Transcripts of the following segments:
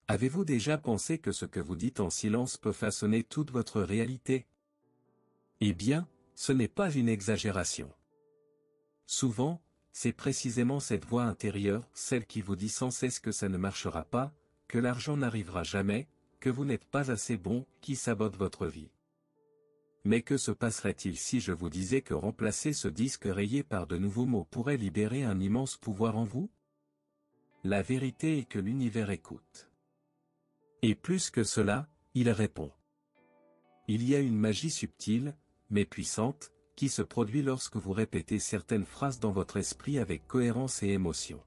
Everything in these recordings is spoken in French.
Avez-vous déjà pensé que ce que vous dites en silence peut façonner toute votre réalité? Eh bien, ce n'est pas une exagération. Souvent, c'est précisément cette voix intérieure, celle qui vous dit sans cesse que ça ne marchera pas, que l'argent n'arrivera jamais, que vous n'êtes pas assez bon, qui sabote votre vie. Mais que se passerait-il si je vous disais que remplacer ce disque rayé par de nouveaux mots pourrait libérer un immense pouvoir en vous? La vérité est que l'univers écoute. Et plus que cela, il répond. Il y a une magie subtile, mais puissante, qui se produit lorsque vous répétez certaines phrases dans votre esprit avec cohérence et émotion.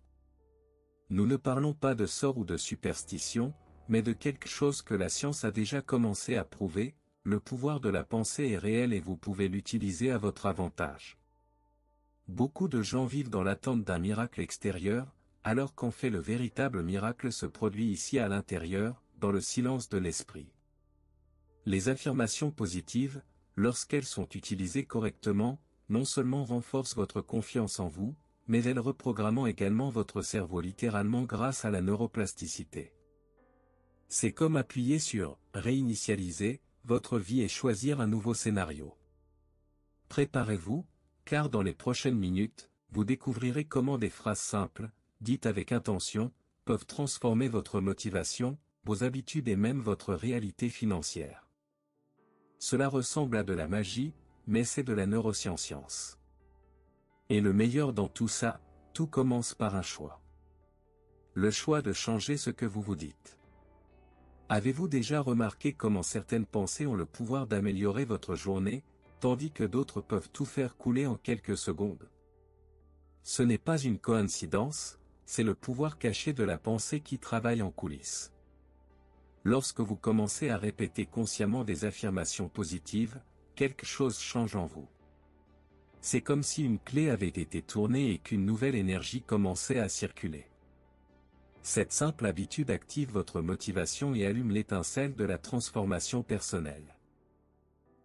Nous ne parlons pas de sort ou de superstition, mais de quelque chose que la science a déjà commencé à prouver, le pouvoir de la pensée est réel et vous pouvez l'utiliser à votre avantage. Beaucoup de gens vivent dans l'attente d'un miracle extérieur, alors qu'en fait le véritable miracle se produit ici à l'intérieur, dans le silence de l'esprit. Les affirmations positives, lorsqu'elles sont utilisées correctement, non seulement renforcent votre confiance en vous, mais elles reprogramment également votre cerveau littéralement grâce à la neuroplasticité. C'est comme appuyer sur « Réinitialiser » votre vie et choisir un nouveau scénario. Préparez-vous, car dans les prochaines minutes, vous découvrirez comment des phrases simples, dites avec intention, peuvent transformer votre motivation, vos habitudes et même votre réalité financière. Cela ressemble à de la magie, mais c'est de la neuroscience. Et le meilleur dans tout ça, tout commence par un choix. Le choix de changer ce que vous vous dites. Avez-vous déjà remarqué comment certaines pensées ont le pouvoir d'améliorer votre journée, tandis que d'autres peuvent tout faire couler en quelques secondes? Ce n'est pas une coïncidence, c'est le pouvoir caché de la pensée qui travaille en coulisses. Lorsque vous commencez à répéter consciemment des affirmations positives, quelque chose change en vous. C'est comme si une clé avait été tournée et qu'une nouvelle énergie commençait à circuler. Cette simple habitude active votre motivation et allume l'étincelle de la transformation personnelle.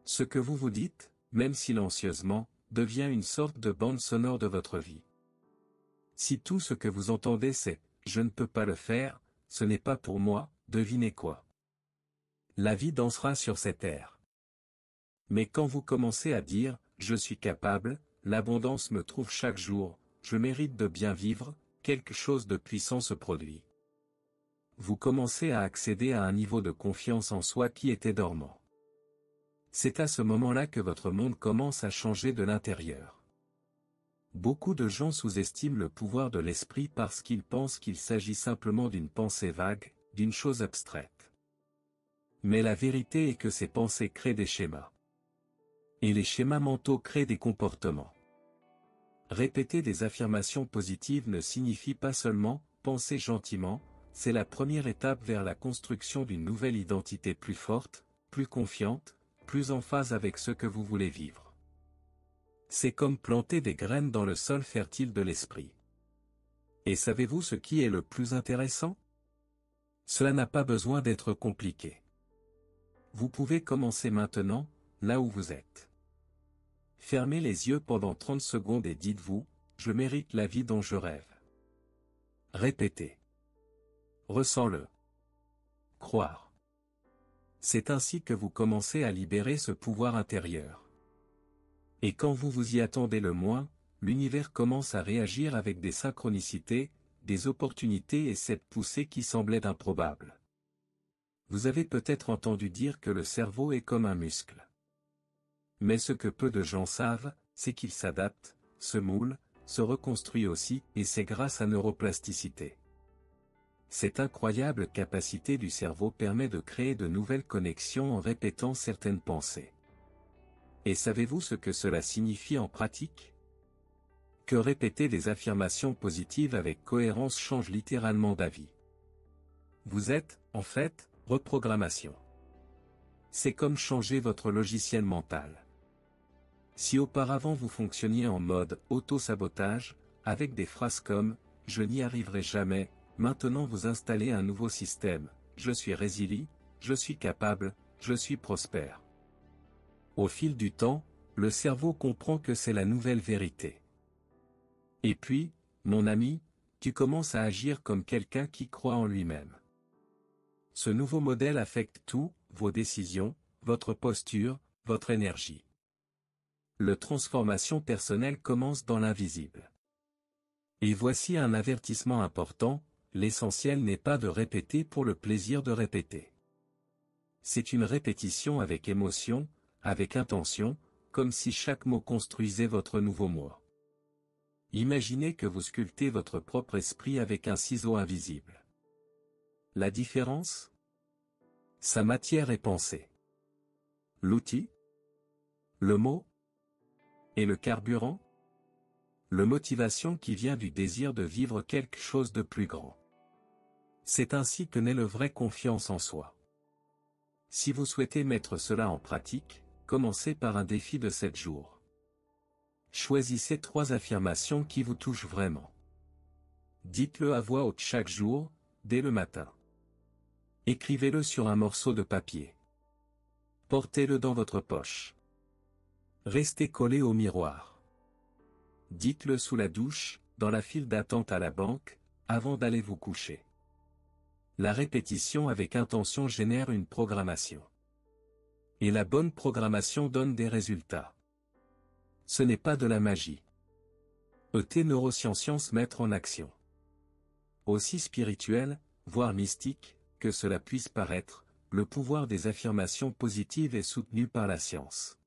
Ce que vous vous dites, même silencieusement, devient une sorte de bande sonore de votre vie. Si tout ce que vous entendez c'est « je ne peux pas le faire, ce n'est pas pour moi », devinez quoi? La vie dansera sur cet air. Mais quand vous commencez à dire « je suis capable, l'abondance me trouve chaque jour, je mérite de bien vivre », quelque chose de puissant se produit. Vous commencez à accéder à un niveau de confiance en soi qui était dormant. C'est à ce moment-là que votre monde commence à changer de l'intérieur. Beaucoup de gens sous-estiment le pouvoir de l'esprit parce qu'ils pensent qu'il s'agit simplement d'une pensée vague, d'une chose abstraite. Mais la vérité est que ces pensées créent des schémas. Et les schémas mentaux créent des comportements. Répéter des affirmations positives ne signifie pas seulement « penser gentiment », c'est la première étape vers la construction d'une nouvelle identité plus forte, plus confiante, plus en phase avec ce que vous voulez vivre. C'est comme planter des graines dans le sol fertile de l'esprit. Et savez-vous ce qui est le plus intéressant? Cela n'a pas besoin d'être compliqué. Vous pouvez commencer maintenant, là où vous êtes. Fermez les yeux pendant 30 secondes et dites-vous, je mérite la vie dont je rêve. Répétez. Ressens-le. Croire. C'est ainsi que vous commencez à libérer ce pouvoir intérieur. Et quand vous vous y attendez le moins, l'univers commence à réagir avec des synchronicités, des opportunités et cette poussée qui semblait improbable. Vous avez peut-être entendu dire que le cerveau est comme un muscle. Mais ce que peu de gens savent, c'est qu'il s'adapte, se moule, se reconstruit aussi, et c'est grâce à neuroplasticité. Cette incroyable capacité du cerveau permet de créer de nouvelles connexions en répétant certaines pensées. Et savez-vous ce que cela signifie en pratique? Que répéter des affirmations positives avec cohérence change littéralement d'avis. Vous êtes, en fait, reprogrammation. C'est comme changer votre logiciel mental. Si auparavant vous fonctionniez en mode auto-sabotage, avec des phrases comme « je n'y arriverai jamais », maintenant vous installez un nouveau système « je suis résilient, je suis capable, je suis prospère ». Au fil du temps, le cerveau comprend que c'est la nouvelle vérité. Et puis, mon ami, tu commences à agir comme quelqu'un qui croit en lui-même. Ce nouveau modèle affecte tout, vos décisions, votre posture, votre énergie. La transformation personnelle commence dans l'invisible. Et voici un avertissement important, l'essentiel n'est pas de répéter pour le plaisir de répéter. C'est une répétition avec émotion, avec intention, comme si chaque mot construisait votre nouveau moi. Imaginez que vous sculptez votre propre esprit avec un ciseau invisible. La différence? Sa matière est pensée. L'outil? Le mot? Et le carburant? La motivation qui vient du désir de vivre quelque chose de plus grand. C'est ainsi que naît le vrai confiance en soi. Si vous souhaitez mettre cela en pratique, commencez par un défi de 7 jours. Choisissez 3 affirmations qui vous touchent vraiment. Dites-le à voix haute chaque jour, dès le matin. Écrivez-le sur un morceau de papier. Portez-le dans votre poche. Restez collé au miroir. Dites-le sous la douche, dans la file d'attente à la banque, avant d'aller vous coucher. La répétition avec intention génère une programmation. Et la bonne programmation donne des résultats. Ce n'est pas de la magie. ET Neurosciences mettre en action. Aussi spirituel, voire mystique, que cela puisse paraître, le pouvoir des affirmations positives est soutenu par la science.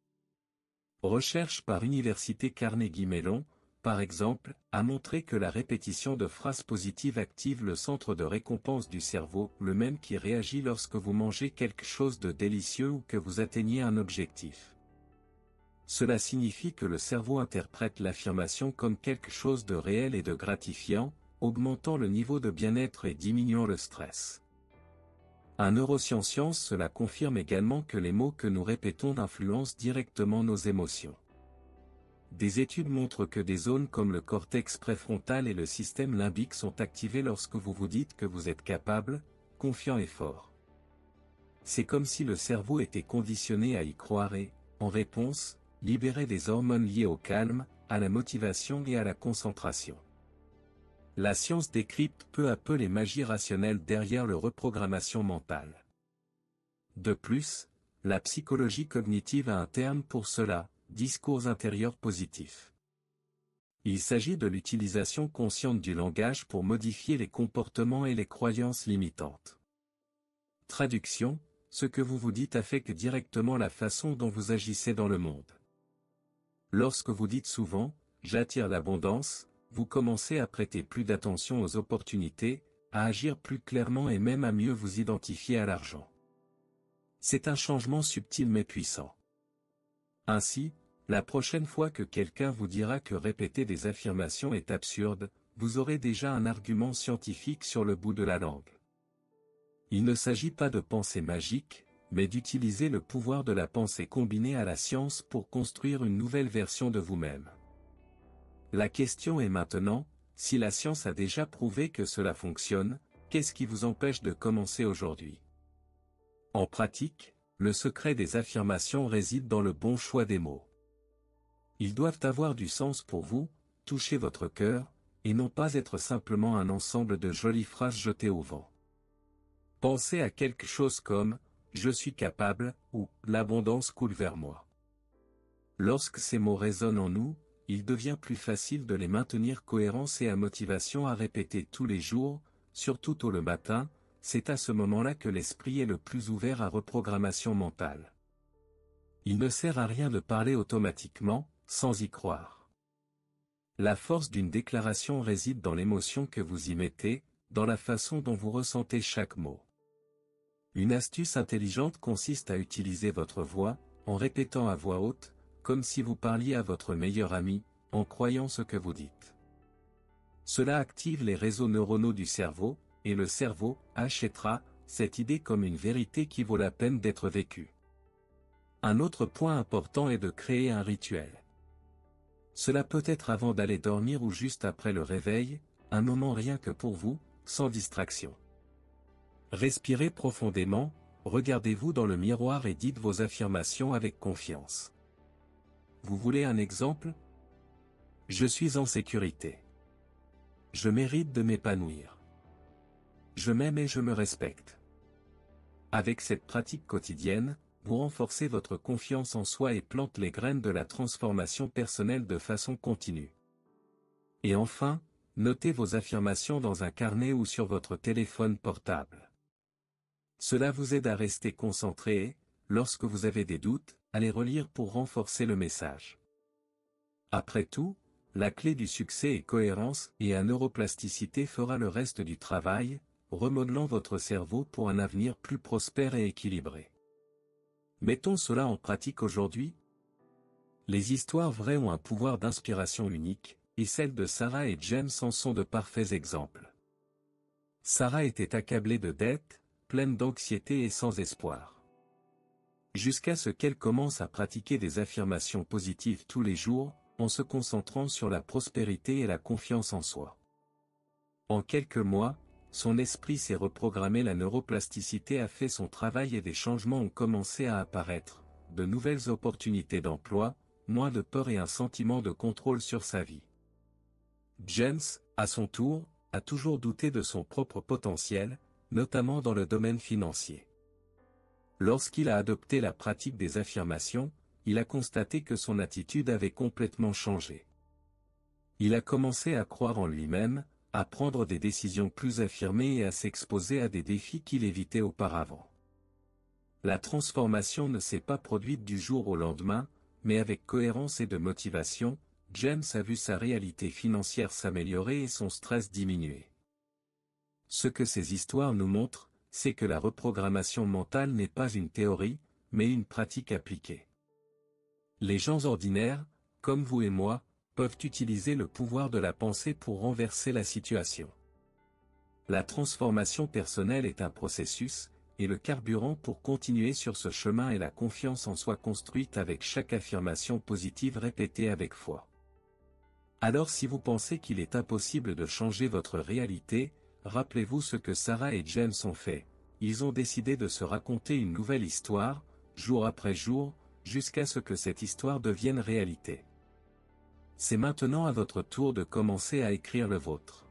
Recherche par Université Carnegie Mellon, par exemple, a montré que la répétition de phrases positives active le centre de récompense du cerveau, le même qui réagit lorsque vous mangez quelque chose de délicieux ou que vous atteignez un objectif. Cela signifie que le cerveau interprète l'affirmation comme quelque chose de réel et de gratifiant, augmentant le niveau de bien-être et diminuant le stress. En neurosciences, cela confirme également que les mots que nous répétons influencent directement nos émotions. Des études montrent que des zones comme le cortex préfrontal et le système limbique sont activées lorsque vous vous dites que vous êtes capable, confiant et fort. C'est comme si le cerveau était conditionné à y croire et, en réponse, libérait des hormones liées au calme, à la motivation et à la concentration. La science décrypte peu à peu les magies rationnelles derrière la reprogrammation mentale. De plus, la psychologie cognitive a un terme pour cela, discours intérieur positif. Il s'agit de l'utilisation consciente du langage pour modifier les comportements et les croyances limitantes. Traduction, ce que vous vous dites affecte directement la façon dont vous agissez dans le monde. Lorsque vous dites souvent « j'attire l'abondance », vous commencez à prêter plus d'attention aux opportunités, à agir plus clairement et même à mieux vous identifier à l'argent. C'est un changement subtil mais puissant. Ainsi, la prochaine fois que quelqu'un vous dira que répéter des affirmations est absurde, vous aurez déjà un argument scientifique sur le bout de la langue. Il ne s'agit pas de pensée magique, mais d'utiliser le pouvoir de la pensée combinée à la science pour construire une nouvelle version de vous-même. La question est maintenant, si la science a déjà prouvé que cela fonctionne, qu'est-ce qui vous empêche de commencer aujourd'hui? En pratique, le secret des affirmations réside dans le bon choix des mots. Ils doivent avoir du sens pour vous, toucher votre cœur, et non pas être simplement un ensemble de jolies phrases jetées au vent. Pensez à quelque chose comme « je suis capable » ou « l'abondance coule vers moi ». Lorsque ces mots résonnent en nous, il devient plus facile de les maintenir cohérents et à motivation à répéter tous les jours, surtout tôt le matin, c'est à ce moment-là que l'esprit est le plus ouvert à reprogrammation mentale. Il ne sert à rien de parler automatiquement, sans y croire. La force d'une déclaration réside dans l'émotion que vous y mettez, dans la façon dont vous ressentez chaque mot. Une astuce intelligente consiste à utiliser votre voix, en répétant à voix haute, comme si vous parliez à votre meilleur ami, en croyant ce que vous dites. Cela active les réseaux neuronaux du cerveau, et le cerveau achètera cette idée comme une vérité qui vaut la peine d'être vécue. Un autre point important est de créer un rituel. Cela peut être avant d'aller dormir ou juste après le réveil, un moment rien que pour vous, sans distraction. Respirez profondément, regardez-vous dans le miroir et dites vos affirmations avec confiance. Vous voulez un exemple? Je suis en sécurité. Je mérite de m'épanouir. Je m'aime et je me respecte. Avec cette pratique quotidienne, vous renforcez votre confiance en soi et plantez les graines de la transformation personnelle de façon continue. Et enfin, notez vos affirmations dans un carnet ou sur votre téléphone portable. Cela vous aide à rester concentré et, lorsque vous avez des doutes, à les relire pour renforcer le message. Après tout, la clé du succès est cohérence et la neuroplasticité fera le reste du travail, remodelant votre cerveau pour un avenir plus prospère et équilibré. Mettons cela en pratique aujourd'hui. Les histoires vraies ont un pouvoir d'inspiration unique, et celles de Sarah et James en sont de parfaits exemples. Sarah était accablée de dettes, pleine d'anxiété et sans espoir. Jusqu'à ce qu'elle commence à pratiquer des affirmations positives tous les jours, en se concentrant sur la prospérité et la confiance en soi. En quelques mois, son esprit s'est reprogrammé, la neuroplasticité a fait son travail et des changements ont commencé à apparaître, de nouvelles opportunités d'emploi, moins de peur et un sentiment de contrôle sur sa vie. James, à son tour, a toujours douté de son propre potentiel, notamment dans le domaine financier. Lorsqu'il a adopté la pratique des affirmations, il a constaté que son attitude avait complètement changé. Il a commencé à croire en lui-même, à prendre des décisions plus affirmées et à s'exposer à des défis qu'il évitait auparavant. La transformation ne s'est pas produite du jour au lendemain, mais avec cohérence et de motivation, James a vu sa réalité financière s'améliorer et son stress diminuer. Ce que ces histoires nous montrent, c'est que la reprogrammation mentale n'est pas une théorie, mais une pratique appliquée. Les gens ordinaires, comme vous et moi, peuvent utiliser le pouvoir de la pensée pour renverser la situation. La transformation personnelle est un processus, et le carburant pour continuer sur ce chemin est la confiance en soi construite avec chaque affirmation positive répétée avec foi. Alors si vous pensez qu'il est impossible de changer votre réalité, rappelez-vous ce que Sarah et James ont fait. Ils ont décidé de se raconter une nouvelle histoire, jour après jour, jusqu'à ce que cette histoire devienne réalité. C'est maintenant à votre tour de commencer à écrire le vôtre.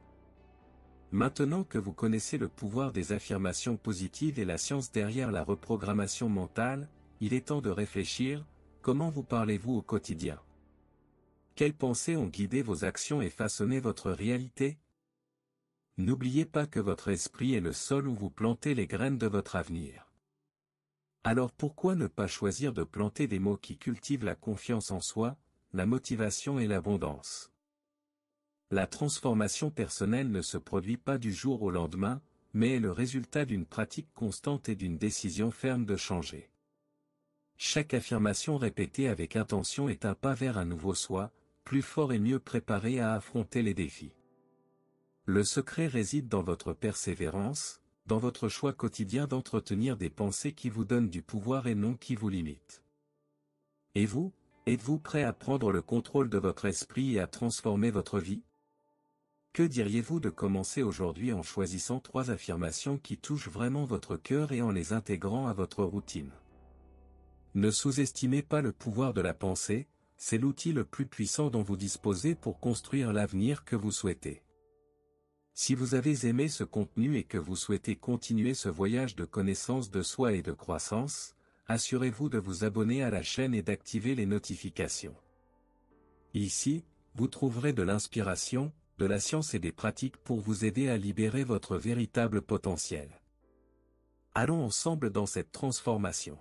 Maintenant que vous connaissez le pouvoir des affirmations positives et la science derrière la reprogrammation mentale, il est temps de réfléchir, comment vous parlez-vous au quotidien? Quelles pensées ont guidé vos actions et façonné votre réalité? N'oubliez pas que votre esprit est le sol où vous plantez les graines de votre avenir. Alors pourquoi ne pas choisir de planter des mots qui cultivent la confiance en soi, la motivation et l'abondance? La transformation personnelle ne se produit pas du jour au lendemain, mais est le résultat d'une pratique constante et d'une décision ferme de changer. Chaque affirmation répétée avec intention est un pas vers un nouveau soi, plus fort et mieux préparé à affronter les défis. Le secret réside dans votre persévérance, dans votre choix quotidien d'entretenir des pensées qui vous donnent du pouvoir et non qui vous limitent. Et vous, êtes-vous prêt à prendre le contrôle de votre esprit et à transformer votre vie? Que diriez-vous de commencer aujourd'hui en choisissant 3 affirmations qui touchent vraiment votre cœur et en les intégrant à votre routine? Ne sous-estimez pas le pouvoir de la pensée, c'est l'outil le plus puissant dont vous disposez pour construire l'avenir que vous souhaitez. Si vous avez aimé ce contenu et que vous souhaitez continuer ce voyage de connaissance de soi et de croissance, assurez-vous de vous abonner à la chaîne et d'activer les notifications. Ici, vous trouverez de l'inspiration, de la science et des pratiques pour vous aider à libérer votre véritable potentiel. Allons ensemble dans cette transformation.